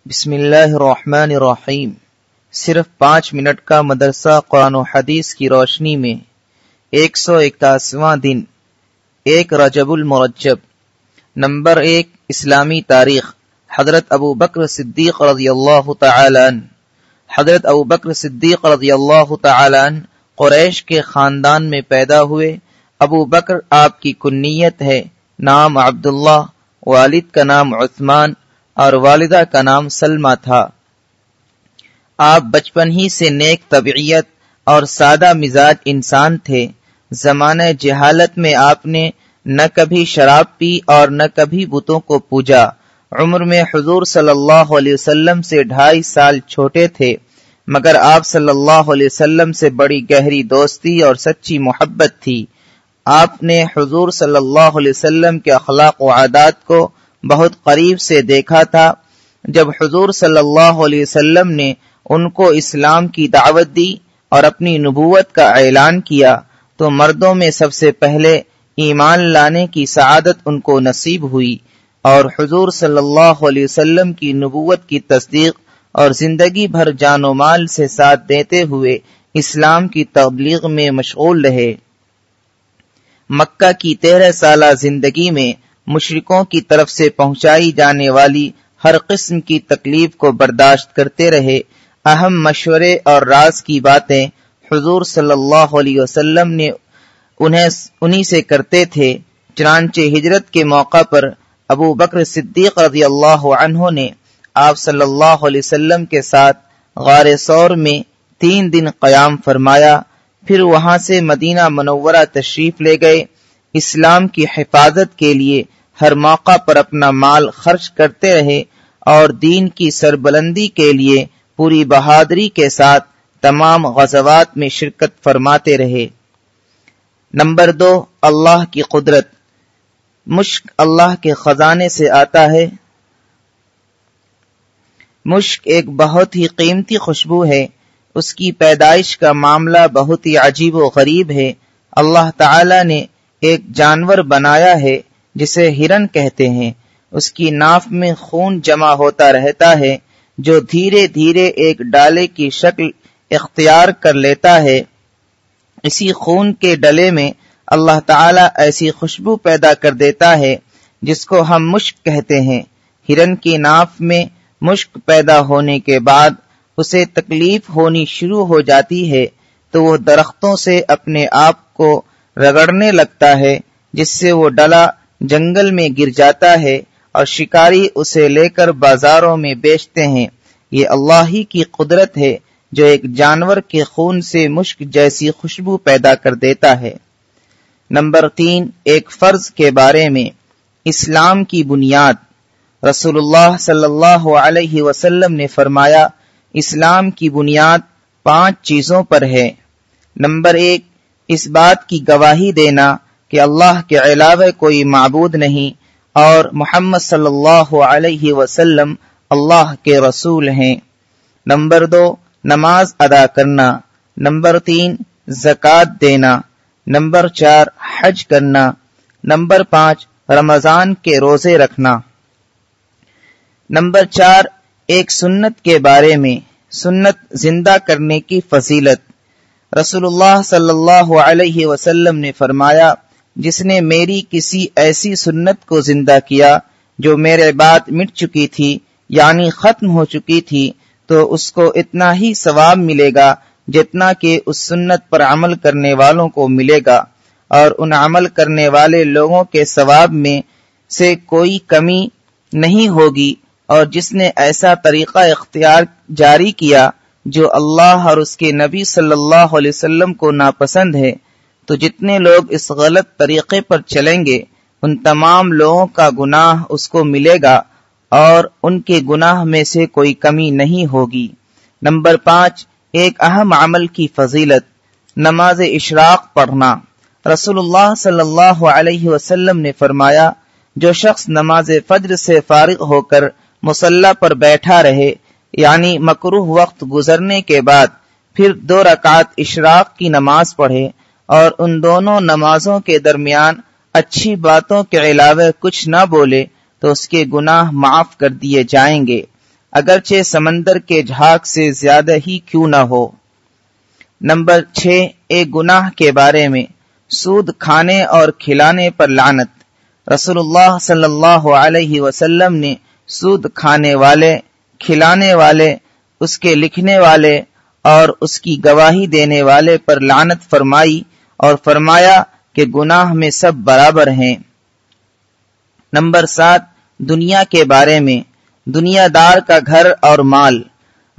بسم اللہ الرحمن الرحیم۔ صرف 5 منٹ کا مدرسہ قرآن و حدیث کی روشنی میں 181واں دن 1 رجب المرجب۔ نمبر 1 اسلامی تاریخ۔ حضرت ابو بکر صدیق رضی اللہ تعالی عنہ۔ حضرت ابو بکر صدیق رضی اللہ تعالی عنہ قریش کے خاندان میں پیدا ہوئے۔ ابو بکر آپ کی کنیت ہے، نام عبداللہ، والد کا نام عثمان اور والدہ کا نام سلمہ تھا۔ آپ بچپن ہی سے نیک طبیعت اور سادہ مزاج انسان تھے۔ زمانہ جہالت میں آپ نے نہ کبھی شراب پی اور نہ کبھی بتوں کو پوجا۔ عمر میں حضور صلی اللہ علیہ وسلم سے 2.5 سال چھوٹے تھے، مگر آپ صلی اللہ علیہ وسلم سے بڑی گہری دوستی اور سچی محبت تھی۔ آپ نے حضور صلی اللہ علیہ وسلم کے اخلاق و عادات کو بہت قریب سے دیکھا تھا۔ جب حضور صلی اللہ علیہ وسلم نے ان کو اسلام کی دعوت دی اور اپنی نبوت کا اعلان کیا تو مردوں میں سب سے پہلے ایمان لانے کی سعادت ان کو نصیب ہوئی، اور حضور صلی اللہ علیہ وسلم کی نبوت کی تصدیق اور زندگی بھر جان و مال سے ساتھ دیتے ہوئے اسلام کی تبلیغ میں مشغول رہے۔ مکہ کی 13 سالہ زندگی میں مشرکوں کی طرف سے پہنچائی جانے والی ہر قسم کی تکلیف کو برداشت کرتے رہے۔ اہم مشورے اور راز کی باتیں حضور صلی اللہ علیہ وسلم نے انہی سے کرتے تھے۔ چنانچہ ہجرت کے موقع پر ابو بکر صدیق رضی اللہ عنہ نے آپ صلی اللہ علیہ وسلم کے ساتھ غار ثور میں 3 دن قیام فرمایا، پھر وہاں سے مدینہ منورہ تشریف لے گئے۔ اسلام کی حفاظت کے لیے ہر موقع پر اپنا مال خرچ کرتے رہے اور دین کی سربلندی کے لیے پوری بہادری کے ساتھ تمام غزوات میں شرکت فرماتے رہے۔ نمبر 2 اللہ کی قدرت۔ مشک اللہ کے خزانے سے آتا ہے۔ مشک ایک بہت ہی قیمتی خوشبو ہے۔ اس کی پیدائش کا معاملہ بہت ہی عجیب و غریب ہے۔ اللہ تعالی نے ایک جانور بنایا ہے جسے ہرن کہتے ہیں۔ اس کی ناف میں خون جمع ہوتا رہتا ہے جو دھیرے دھیرے ایک ڈالے کی شکل اختیار کر لیتا ہے۔ اسی خون کے ڈلے میں اللہ تعالی ایسی خوشبو پیدا کر دیتا ہے جس کو ہم مشک کہتے ہیں۔ ہرن کی ناف میں مشک پیدا ہونے کے بعد اسے تکلیف ہونی شروع ہو جاتی ہے تو وہ درختوں سے اپنے آپ کو رگڑنے لگتا ہے، جس سے وہ ڈلا جنگل میں گر جاتا ہے اور شکاری اسے لے کر بازاروں میں بیچتے ہیں۔ یہ اللہ ہی کی قدرت ہے جو ایک جانور کے خون سے مشک جیسی خوشبو پیدا کر دیتا ہے۔ نمبر 3 ایک فرض کے بارے میں۔ اسلام کی بنیاد۔ رسول اللہ صلی اللہ علیہ وسلم نے فرمایا، اسلام کی بنیاد 5 چیزوں پر ہے۔ نمبر 1 اس بات کی گواہی دینا کہ اللہ کے علاوہ کوئی معبود نہیں اور محمد صلی اللہ علیہ وسلم اللہ کے رسول ہیں۔ نمبر 2 نماز ادا کرنا۔ نمبر 3 زکوٰۃ دینا۔ نمبر 4 حج کرنا۔ نمبر 5 رمضان کے روزے رکھنا۔ نمبر 4 ایک سنت کے بارے میں۔ سنت زندہ کرنے کی فضیلت۔ رسول اللہ صلی اللہ علیہ وسلم نے فرمایا، جس نے میری کسی ایسی سنت کو زندہ کیا جو میرے بعد مٹ چکی تھی یعنی ختم ہو چکی تھی تو اس کو اتنا ہی ثواب ملے گا جتنا کہ اس سنت پر عمل کرنے والوں کو ملے گا، اور ان عمل کرنے والے لوگوں کے ثواب میں سے کوئی کمی نہیں ہوگی۔ اور جس نے ایسا طریقہ اختیار جاری کیا جو اللہ اور اس کے نبی صلی اللہ علیہ وسلم کو ناپسند ہے، تو جتنے لوگ اس غلط طریقے پر چلیں گے ان تمام لوگوں کا گناہ اس کو ملے گا اور ان کے گناہ میں سے کوئی کمی نہیں ہوگی۔ نمبر 5 ایک اہم عمل کی فضیلت۔ نماز اشراق پڑھنا۔ رسول اللہ صلی اللہ علیہ وسلم نے فرمایا، جو شخص نماز فجر سے فارغ ہو کر مصلی پر بیٹھا رہے یعنی مکروہ وقت گزرنے کے بعد پھر 2 رکعت اشراق کی نماز پڑھے اور ان دونوں نمازوں کے درمیان اچھی باتوں کے علاوہ کچھ نہ بولے تو اس کے گناہ معاف کر دیے جائیں گے۔ اگرچہ سمندر کے جھاگ سے زیادہ ہی کیوں نہ ہو۔ نمبر 6، ایک گناہ کے بارے میں سود کھانے اور کھلانے پر لعنت۔ رسول اللہ صلی اللہ علیہ وسلم نے سود کھانے والے، کھلانے والے، اس کے لکھنے والے اور اس کی گواہی دینے والے پر لعنت فرمائی اور فرمایا کہ گناہ میں سب برابر ہیں۔ نمبر 7، دنیا کے بارے میں دنیا دار کا گھر اور مال۔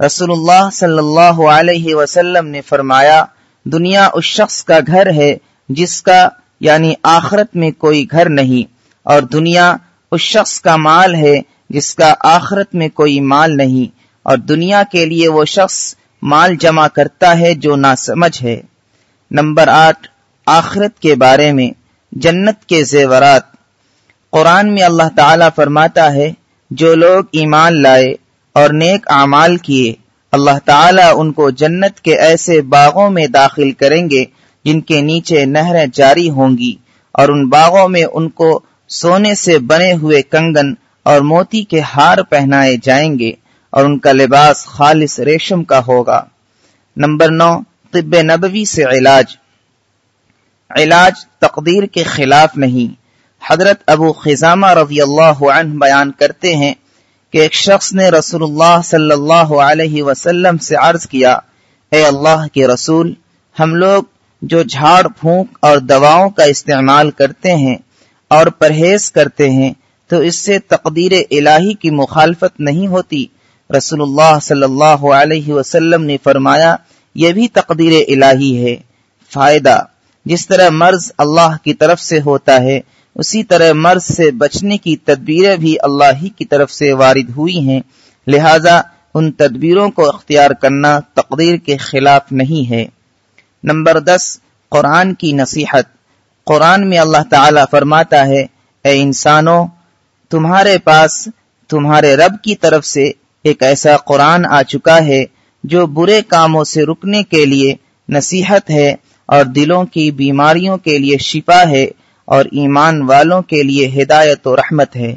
رسول اللہ صلی اللہ علیہ وسلم نے فرمایا، دنیا اس شخص کا گھر ہے جس کا یعنی آخرت میں کوئی گھر نہیں، اور دنیا اس شخص کا مال ہے جس کا آخرت میں کوئی مال نہیں، اور دنیا کے لیے وہ شخص مال جمع کرتا ہے جو ناسمجھ ہے۔ نمبر 8، آخرت کے بارے میں جنت کے زیورات۔ قرآن میں اللہ تعالیٰ فرماتا ہے، جو لوگ ایمان لائے اور نیک اعمال کیے، اللہ تعالیٰ ان کو جنت کے ایسے باغوں میں داخل کریں گے جن کے نیچے نہریں جاری ہوں گی، اور ان باغوں میں ان کو سونے سے بنے ہوئے کنگن اور موتی کے ہار پہنائے جائیں گے، اور ان کا لباس خالص ریشم کا ہوگا۔ نمبر 9، طب نبوی سے علاج۔ علاج تقدیر کے خلاف نہیں۔ حضرت ابو خزامہ رضی اللہ عنہ بیان کرتے ہیں کہ ایک شخص نے رسول اللہ صلی اللہ علیہ وسلم سے عرض کیا، اے اللہ کے رسول، ہم لوگ جو جھاڑ پھونک اور دواؤں کا استعمال کرتے ہیں اور پرہیز کرتے ہیں تو اس سے تقدیر الہی کی مخالفت نہیں ہوتی؟ رسول اللہ صلی اللہ علیہ وسلم نے فرمایا، یہ بھی تقدیر الہی ہے۔ فائدہ، جس طرح مرض اللہ کی طرف سے ہوتا ہے، اسی طرح مرض سے بچنے کی تدبیریں بھی اللہ ہی کی طرف سے وارد ہوئی ہیں، لہذا ان تدبیروں کو اختیار کرنا تقدیر کے خلاف نہیں ہے۔ نمبر 10، قرآن کی نصیحت۔ قرآن میں اللہ تعالیٰ فرماتا ہے، اے انسانوں، تمہارے پاس تمہارے رب کی طرف سے ایک ایسا قرآن آ چکا ہے جو برے کاموں سے رکنے کے لیے نصیحت ہے اور دلوں کی بیماریوں کے لیے شفا ہے اور ایمان والوں کے لیے ہدایت و رحمت ہے۔